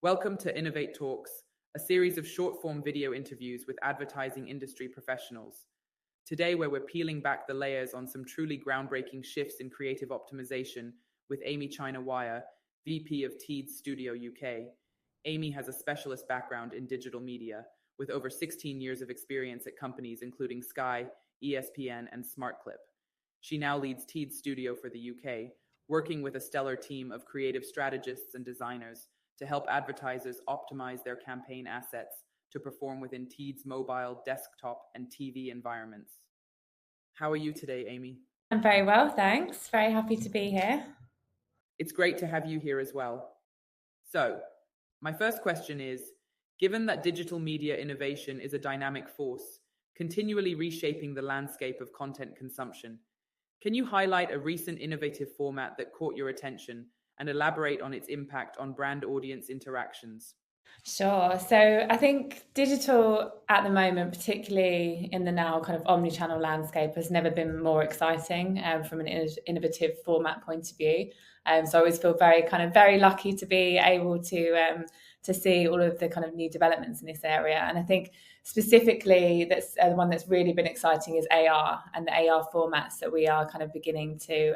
Welcome to INNOV8 Talks, a series of short-form video interviews with advertising industry professionals. Today, where we're peeling back the layers on some truly groundbreaking shifts in creative optimization with Amy China Wire, VP of Teads Studio UK. Amy has a specialist background in digital media, with over 16 years of experience at companies including Sky, ESPN, and SmartClip. She now leads Teads Studio for the UK, working with a stellar team of creative strategists and designers to help advertisers optimize their campaign assets to perform within Teads' mobile, desktop, and TV environments. How are you today, Amy? I'm very well, thanks. Very happy to be here. It's great to have you here as well. So, my first question is, given that digital media innovation is a dynamic force, continually reshaping the landscape of content consumption, can you highlight a recent innovative format that caught your attention and elaborate on its impact on brand audience interactions? Sure. So I think digital at the moment, particularly in the now kind of omnichannel landscape, has never been more exciting from an innovative format point of view. So I always feel very lucky to be able to see all of the kind of new developments in this area. And I think specifically that's the one that's really been exciting is AR and the AR formats that we are kind of beginning to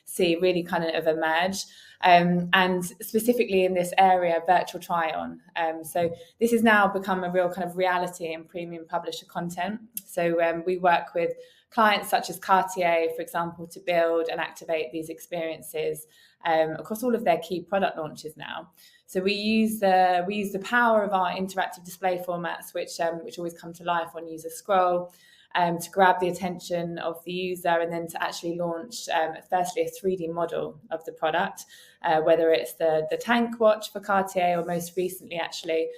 see really kind of emerge. And specifically in this area, virtual try-on. So this has now become a real kind of reality in premium publisher content. So we work with clients such as Cartier, for example, to build and activate these experiences across all of their key product launches now. So we use the power of our interactive display formats, which always come to life on user scroll, to grab the attention of the user and then to actually launch firstly a 3D model of the product, whether it's the tank watch for Cartier or most recently actually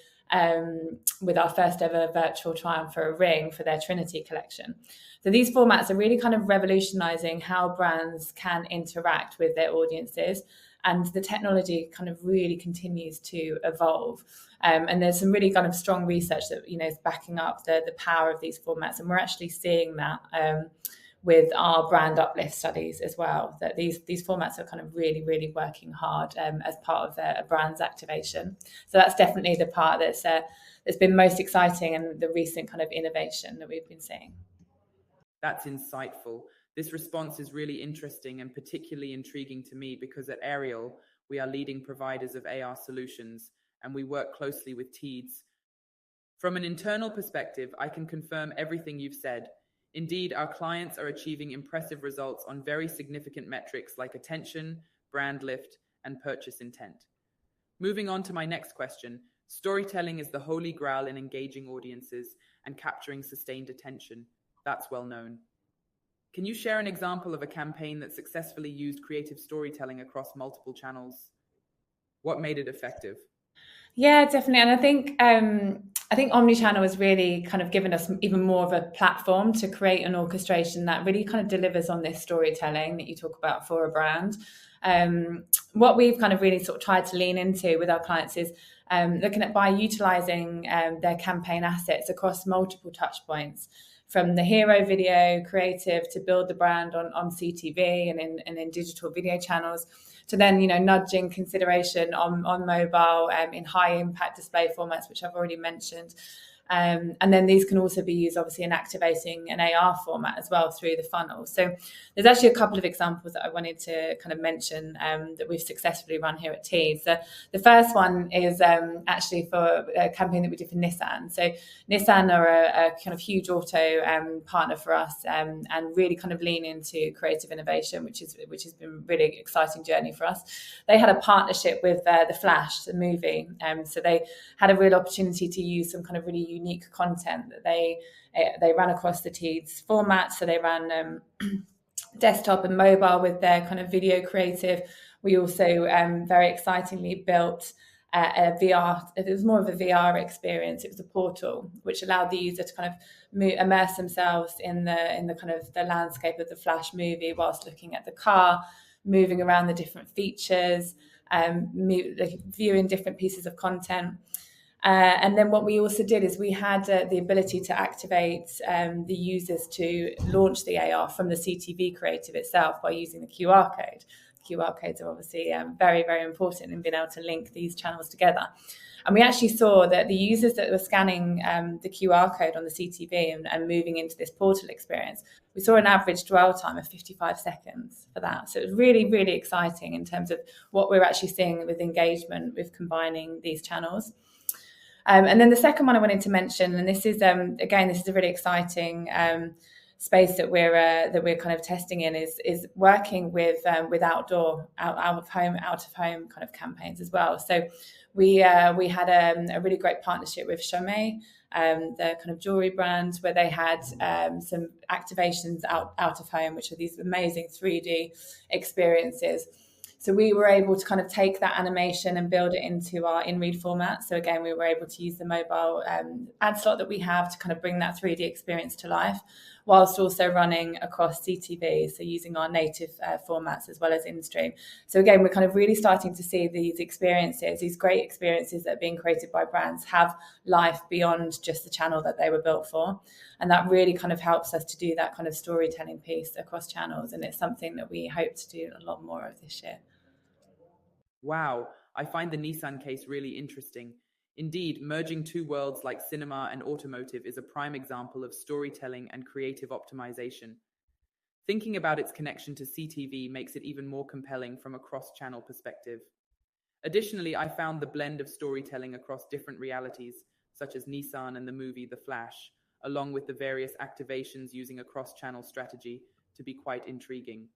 with our first ever virtual try-on for a ring for their Trinity collection. So these formats are really kind of revolutionizing how brands can interact with their audiences, and the technology kind of really continues to evolve. And there's some really kind of strong research that is backing up the power of these formats, and we're actually seeing that with our brand uplift studies as well, that these formats are kind of really working hard as part of a brand's activation. So that's definitely the part that's been most exciting and the recent kind of innovation that we've been seeing. That's insightful. This response is really interesting and particularly intriguing to me because at Aryel, we are leading providers of AR solutions and we work closely with Teads. From an internal perspective, I can confirm everything you've said. Indeed, our clients are achieving impressive results on very significant metrics like attention, brand lift, and purchase intent. Moving on to my next question, storytelling is the holy grail in engaging audiences and capturing sustained attention. That's well known. Can you share an example of a campaign that successfully used creative storytelling across multiple channels? What made it effective? Yeah, definitely. And I think Omnichannel has really kind of given us even more of a platform to create an orchestration that really kind of delivers on this storytelling that you talk about for a brand. What we've kind of really sort of tried to lean into with our clients is looking at by utilizing their campaign assets across multiple touch points, from the hero video creative to build the brand on CTV and in digital video channels, to then nudging consideration on mobile in high impact display formats, which I've already mentioned. And then these can also be used obviously in activating an AR format as well through the funnel. So there's actually a couple of examples that I wanted to kind of mention that we've successfully run here at Teads. So the first one is actually for a campaign that we did for Nissan. So Nissan are a kind of huge auto partner for us and really kind of lean into creative innovation, which has been a really exciting journey for us. They had a partnership with The Flash, the movie. So they had a real opportunity to use some kind of really unique content that they ran across the Teads format. So they ran desktop and mobile with their kind of video creative. We also very excitingly built a VR. It was more of a VR experience. It was a portal which allowed the user to kind of immerse themselves in the kind of the landscape of the Flash movie whilst looking at the car, moving around the different features, viewing different pieces of content. And then what we also did is we had the ability to activate the users to launch the AR from the CTV creative itself by using the QR code. QR codes are obviously very, very important in being able to link these channels together. And we actually saw that the users that were scanning the QR code on the CTV and moving into this portal experience, we saw an average dwell time of 55 seconds for that. So it was really, really exciting in terms of what we're actually seeing with engagement with combining these channels. And then the second one I wanted to mention, and this is again, this is a really exciting space that we're kind of testing in, is working with outdoor, out of home kind of campaigns as well. So we had a really great partnership with Chaumet, the kind of jewelry brand, where they had some activations out of home, which are these amazing 3D experiences. So we were able to kind of take that animation and build it into our in-read format. So again, we were able to use the mobile ad slot that we have to kind of bring that 3D experience to life, whilst also running across CTV, so using our native formats as well as in-stream. So again, we're kind of really starting to see these experiences, these great experiences that are being created by brands, have life beyond just the channel that they were built for. And that really kind of helps us to do that kind of storytelling piece across channels. And it's something that we hope to do a lot more of this year. Wow, I find the Nissan case really interesting. Indeed, merging two worlds like cinema and automotive is a prime example of storytelling and creative optimization. Thinking about its connection to CTV makes it even more compelling from a cross-channel perspective. Additionally, I found the blend of storytelling across different realities, such as Nissan and the movie The Flash, along with the various activations using a cross-channel strategy, to be quite intriguing.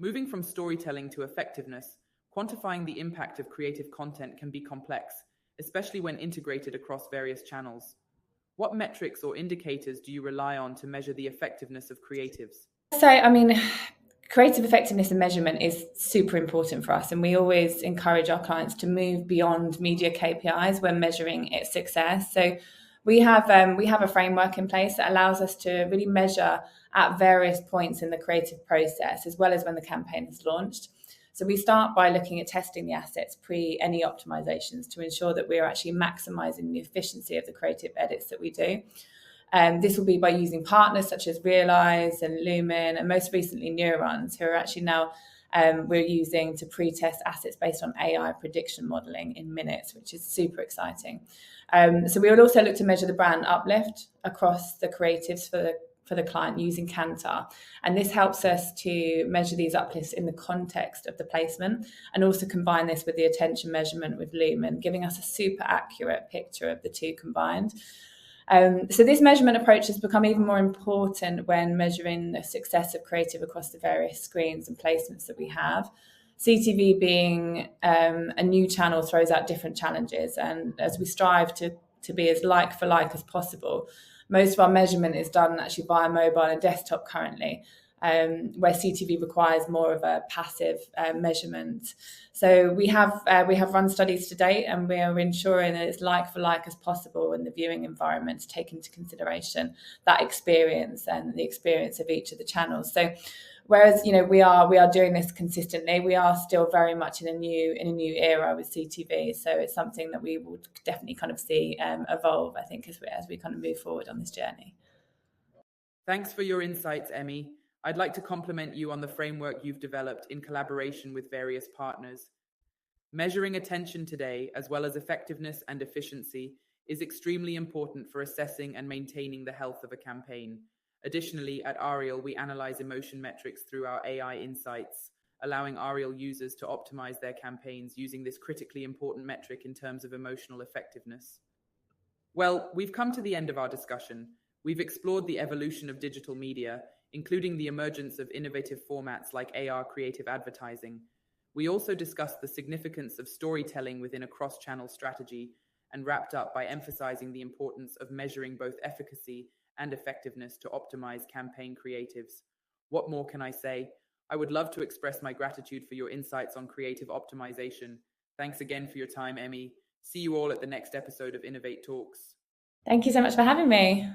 Moving from storytelling to effectiveness, quantifying the impact of creative content can be complex, especially when integrated across various channels. What metrics or indicators do you rely on to measure the effectiveness of creatives? So, I mean, creative effectiveness and measurement is super important for us, and we always encourage our clients to move beyond media KPIs when measuring its success. So we have a framework in place that allows us to really measure at various points in the creative process, as well as when the campaign is launched. So we start by looking at testing the assets pre any optimizations to ensure that we are actually maximizing the efficiency of the creative edits that we do. This will be by using partners such as Realize and Lumen, and most recently Neurons, who are actually now we're using to pre-test assets based on AI prediction modeling in minutes, which is super exciting. So we will also look to measure the brand uplift across the creatives for the client using Kantar. And this helps us to measure these uplifts in the context of the placement, and also combine this with the attention measurement with Lumen, giving us a super accurate picture of the two combined. So this measurement approach has become even more important when measuring the success of creative across the various screens and placements that we have. CTV being a new channel throws out different challenges, and as we strive to be as like for like as possible, most of our measurement is done actually via mobile and desktop currently, where CTV requires more of a passive measurement. So we have run studies to date, and we are ensuring that it's like for like as possible in the viewing environment to take into consideration that experience and the experience of each of the channels. So whereas we are doing this consistently, we are still very much in a new era with CTV. So it's something that we will definitely kind of see evolve, I think, as we kind of move forward on this journey. Thanks for your insights, Emmy. I'd like to compliment you on the framework you've developed in collaboration with various partners. Measuring attention today, as well as effectiveness and efficiency, is extremely important for assessing and maintaining the health of a campaign. Additionally, at Aryel, we analyze emotion metrics through our AI insights, allowing Aryel users to optimize their campaigns using this critically important metric in terms of emotional effectiveness. Well, we've come to the end of our discussion. We've explored the evolution of digital media, including the emergence of innovative formats like AR creative advertising. We also discussed the significance of storytelling within a cross-channel strategy, and wrapped up by emphasizing the importance of measuring both efficacy and effectiveness to optimize campaign creatives. What more can I say? I would love to express my gratitude for your insights on creative optimization. Thanks again for your time, Emmy. See you all at the next episode of INNOV8 Talks. Thank you so much for having me.